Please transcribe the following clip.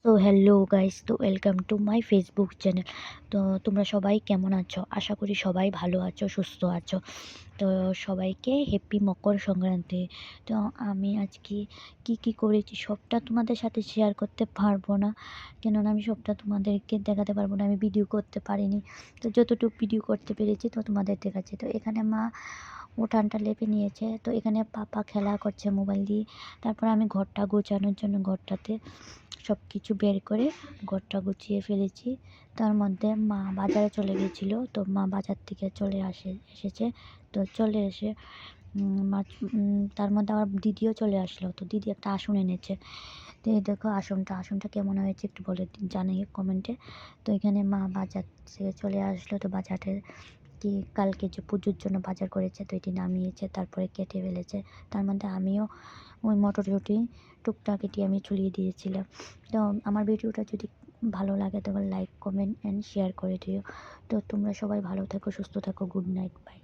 তো hello guys, তো welcome to my Facebook channel. তো তোমরা সবাই কেমন আছো? আশা করি সবাই ভালো আছো, সুস্থ আছো। তো সবাইকে হ্যাপি মকর সংক্রান্তি। তো আমি আজকে কি করেছি সবটা তোমাদের সাথে শেয়ার করতে পারবো না, কেননা আমি সবটা তোমাদেরকে দেখাতে পারবো না, আমি ভিডিও করতে পারিনি। তো যতটুকু ভিডিও করতে পেরেছি তো তোমাদের দেখাচ্ছি। তো এখানে মা উঠানটা লেপে নিয়েছে, তো এখানে পাপা খেলা করছে মোবাইল দিয়ে। তারপর আমি ঘরটা গোছানোর জন্য ঘরটাতে সব কিছু বের করে ঘরটা গুছিয়ে ফেলেছি। তার মধ্যে মা বাজারে চলে গেছিলো, তো মা বাজার থেকে এসেছে। তো চলে এসে তার মধ্যে আমার দিদিও চলে আসলো। তো দিদি একটা আসন এনেছে। তো এই দেখো আসনটা কেমন হয়েছে একটু বলে জানিয়ে কমেন্টে। তো এখানে মা বাজার থেকে চলে আসলো। তো বাজারে কি কালকে যে পুজোর জন্য বাজার করেছে, তো এটি নামিয়েছে, তারপরে কেটে ফেলেছে। তার মধ্যে আমিও ওই মটরশুঁটি টুকটাক এটি আমি ছুলিয়ে দিয়েছিলাম। তো আমার ভিডিওটা যদি ভালো লাগে তবে লাইক, কমেন্ট অ্যান্ড শেয়ার করে দিও। তো তোমরা সবাই ভালো থেকো, সুস্থ থাকো। Good night, by.